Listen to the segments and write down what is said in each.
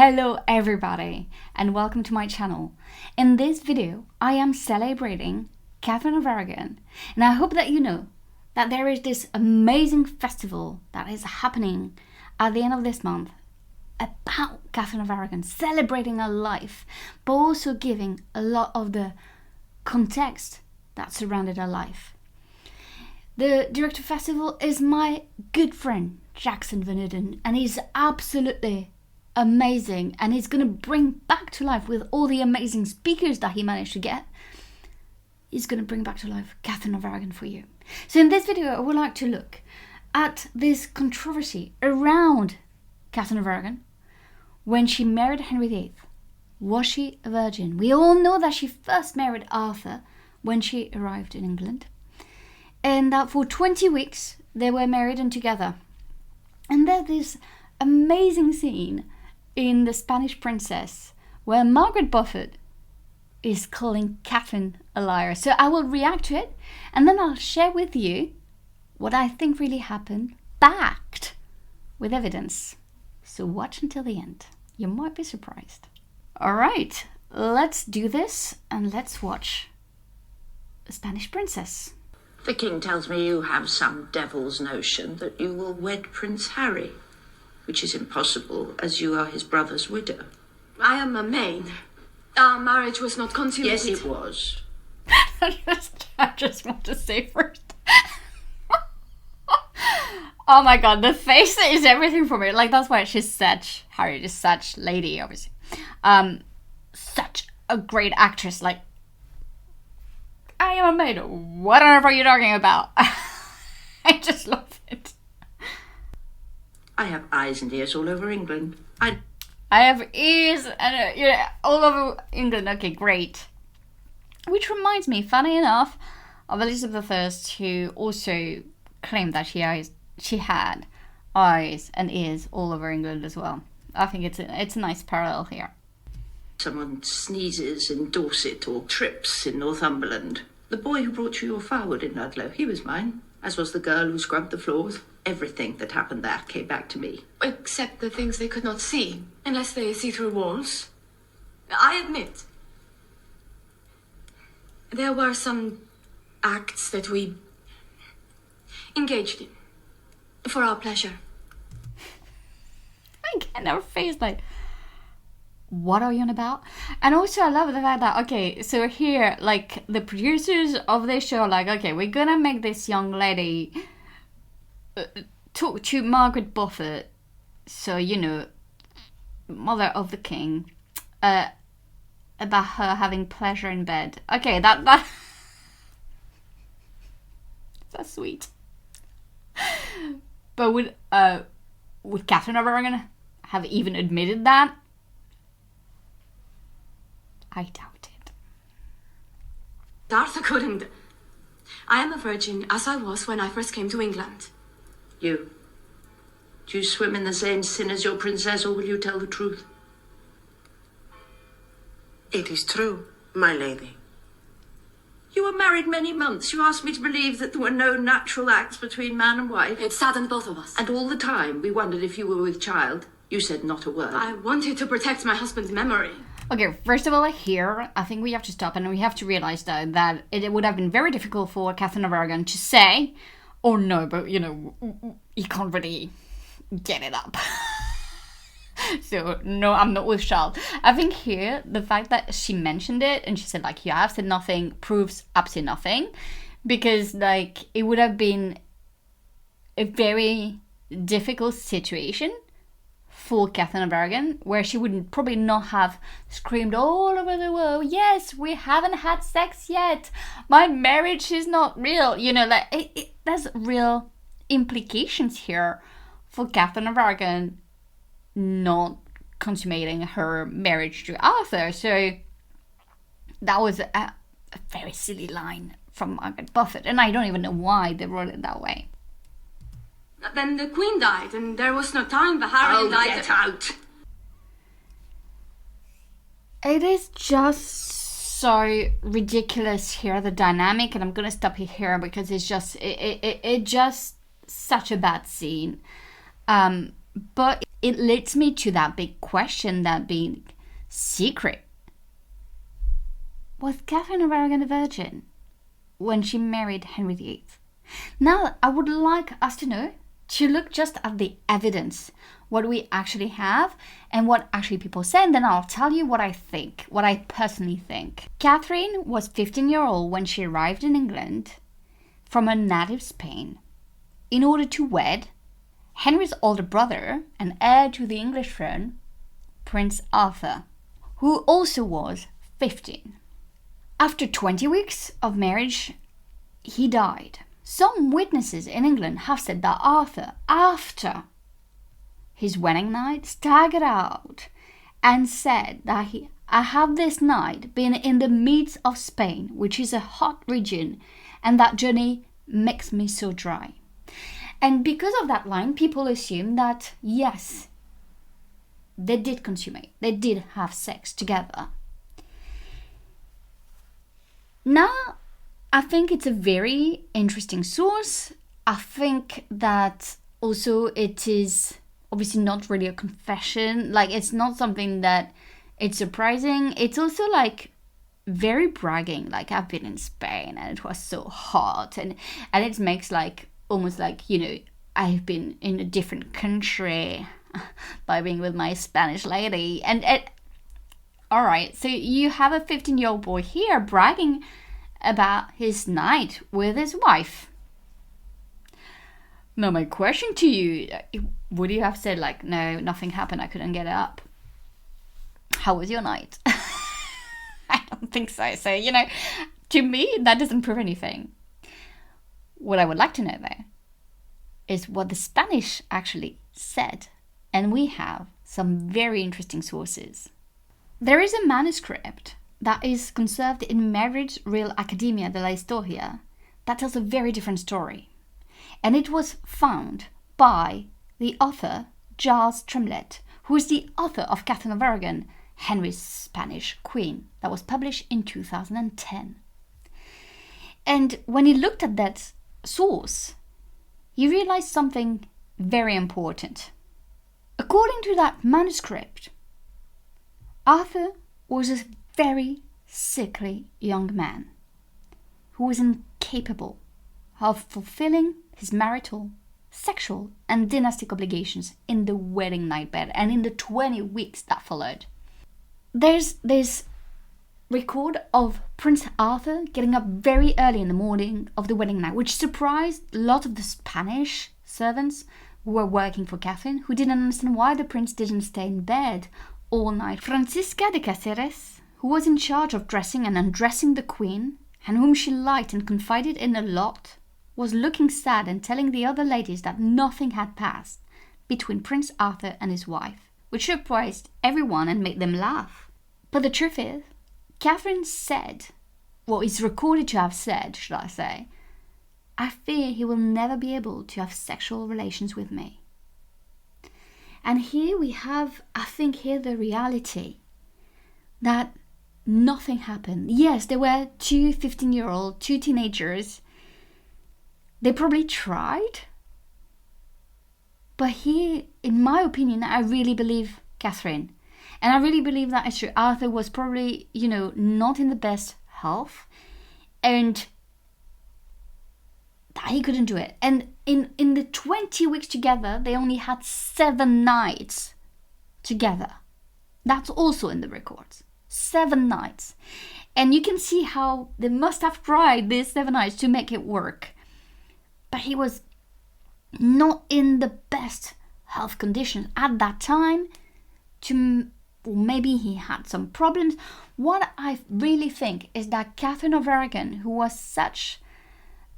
Hello everybody and welcome to my channel. In this video I am celebrating Catherine of Aragon, and I hope that you know that there is this amazing festival that is happening at the end of this month about Catherine of Aragon, celebrating her life but also giving a lot of the context that surrounded her life. The director festival is my good friend Jackson Van Uden, and he's absolutely amazing, and he's going to bring back to life, with all the amazing speakers that he managed to get, he's going to bring back to life Catherine of Aragon for you. So in this video I would like to look at this controversy around Catherine of Aragon when she married Henry VIII. Was she a virgin? We all know that she first married Arthur when she arrived in England, and that for 20 weeks they were married and together. And there's this amazing scene in The Spanish Princess where Margaret Beaufort is calling Catherine a liar. So I will react to it, and then I'll share with you what I think really happened, backed with evidence. So watch until the end. You might be surprised. All right, let's do this and let's watch The Spanish Princess. The king tells me you have some devil's notion that you will wed Prince Harry, which is impossible, as you are his brother's widow. I am a maid. Our marriage was not consummated. Yes, it was. I just want to say first. Oh my god, the face is everything for me. Like, that's why she's such, Harry is such lady, obviously. Such a great actress. Like, I am a maid. What on earth are you talking about? I just love it. I have eyes and ears all over England. I have ears and all over England. Okay, great. Which reminds me, funny enough, of Elizabeth I, who also claimed that she had eyes and ears all over England as well. I think it's a nice parallel here. Someone sneezes in Dorset or trips in Northumberland. The boy who brought you your firewood in Ludlow, he was mine, as was the girl who scrubbed the floors. Everything that happened there came back to me. Except the things they could not see, unless they see through walls. I admit, there were some acts that we engaged in for our pleasure. Again, her face, like, what are you on about? And also I love the fact that, okay, so here, like, the producers of this show are like, okay, we're gonna make this young lady talk to Margaret Beaufort, so, you know, mother of the king, about her having pleasure in bed. Okay, that's sweet. But would Catherine of Aragon have even admitted that? I doubt it. Arthur couldn't. I am a virgin, as I was when I first came to England. You. Do you swim in the same sin as your princess, or will you tell the truth? It is true, my lady. You were married many months. You asked me to believe that there were no natural acts between man and wife. It saddened both of us. And all the time we wondered if you were with child. You said not a word. I wanted to protect my husband's memory. Okay, first of all, here, I think we have to stop and we have to realize, though, that it would have been very difficult for Catherine of Aragon to say, oh no, but, you know, you can't really get it up. So, no, I'm not with child. I think here, the fact that she mentioned it and she said, like, yeah, I've said nothing, proves absolutely nothing. Because, like, it would have been a very difficult situation for Catherine of Aragon, where she would probably not have screamed all over the world, yes, we haven't had sex yet, my marriage is not real. You know, like, there's real implications here for Catherine of Aragon not consummating her marriage to Arthur. So that was a very silly line from Margaret Beaufort, and I don't even know why they wrote it that way. Then the Queen died, and there was no time for Harry died. Get out! It is just so ridiculous here, the dynamic, and I'm gonna stop here because it's just it just such a bad scene. But it leads me to that big question, that big secret. Was Catherine of Aragon a virgin when she married Henry VIII? Now, I would like us to look just at the evidence, what we actually have and what actually people say, and then I'll tell you what I think, what I personally think. Catherine was 15-year-old when she arrived in England from her native Spain in order to wed Henry's older brother and heir to the English throne, Prince Arthur, who also was 15. After 20 weeks of marriage, he died. Some witnesses in England have said that Arthur, after his wedding night, staggered out and said that I have this night been in the midst of Spain, which is a hot region, and that journey makes me so dry. And because of that line, people assume that, yes, they did consummate, they did have sex together. Now, I think it's a very interesting source. I think that also it is obviously not really a confession. Like, it's not something that it's surprising. It's also like very bragging. Like, I've been in Spain and it was so hot, and it makes like almost like, I've been in a different country by being with my Spanish lady. And all right, so you have a 15-year-old boy here bragging about his night with his wife. Now, my question to you, would you have said like, no, nothing happened, I couldn't get up? How was your night? I don't think so. So, to me, that doesn't prove anything. What I would like to know, though, is what the Spanish actually said. And we have some very interesting sources. There is a manuscript that is conserved in Madrid's Real Academia de la Historia that tells a very different story. And it was found by the author Charles Tremlett, who is the author of Catherine of Aragon, Henry's Spanish Queen, that was published in 2010. And when he looked at that source, he realized something very important. According to that manuscript, Arthur was a very sickly young man who was incapable of fulfilling his marital, sexual, and dynastic obligations in the wedding night bed and in the 20 weeks that followed. There's this record of Prince Arthur getting up very early in the morning of the wedding night, which surprised a lot of the Spanish servants who were working for Catherine, who didn't understand why the prince didn't stay in bed all night. Francisca de Cáceres, who was in charge of dressing and undressing the queen, and whom she liked and confided in a lot, was looking sad and telling the other ladies that nothing had passed between Prince Arthur and his wife, which surprised everyone and made them laugh. But the truth is, Catherine said, well, is recorded to have said, should I say, I fear he will never be able to have sexual relations with me. And here we have, I think, here the reality that nothing happened. Yes, there were two 15-year-old, two teenagers. They probably tried. But here, in my opinion, I really believe Catherine. And I really believe that it's true. Arthur was probably, not in the best health. And that he couldn't do it. And in the 20 weeks together, they only had 7 nights together. That's also in the records. 7 nights. And you can see how they must have tried these 7 nights to make it work. But he was not in the best health conditions at that time. Maybe he had some problems. What I really think is that Catherine of Aragon, who was such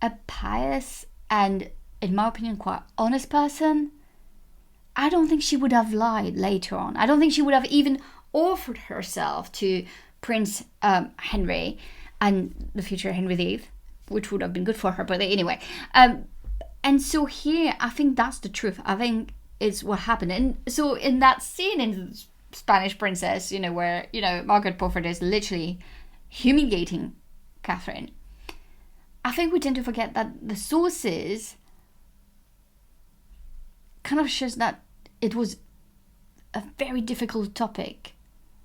a pious and, in my opinion, quite honest person, I don't think she would have lied later on. I don't think she would have even offered herself to Prince Henry and the future Henry VIII, which would have been good for her, but anyway. And so here, I think that's the truth. I think it's what happened. And so in that scene in Spanish Princess, where, Margaret Beaufort is literally humiliating Catherine, I think we tend to forget that the sources kind of shows that it was a very difficult topic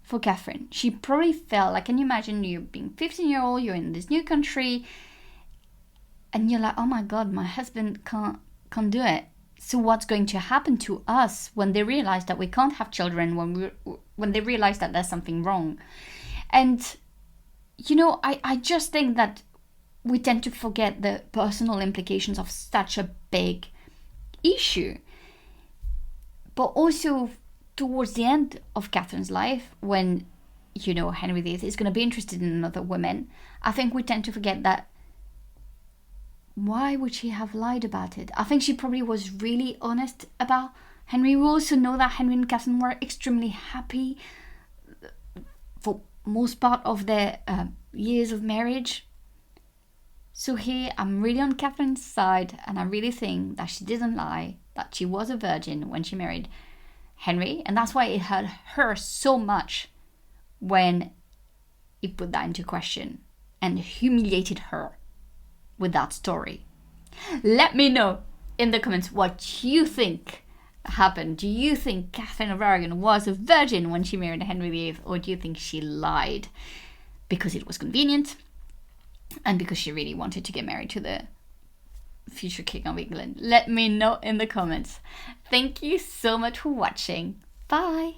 for Catherine. She probably felt like, can you imagine you being 15-year-old, you're in this new country, and you're like, oh my God, my husband can't do it. So what's going to happen to us when they realize that we can't have children, when they realize that there's something wrong? And, you know, I just think that we tend to forget the personal implications of such a big issue. But also towards the end of Catherine's life, when, you know, Henry VIII is going to be interested in another woman, I think we tend to forget that why would she have lied about it? I think she probably was really honest about Henry. We also know that Henry and Catherine were extremely happy for most part of their years of marriage. So here I'm really on Catherine's side, and I really think that she didn't lie, that she was a virgin when she married Henry, and that's why it hurt her so much when he put that into question and humiliated her with that story. Let me know in the comments what you think happened. Do you think Catherine of Aragon was a virgin when she married Henry VIII, or do you think she lied because it was convenient and because she really wanted to get married to the future King of England? Let me know in the comments. Thank you so much for watching. Bye!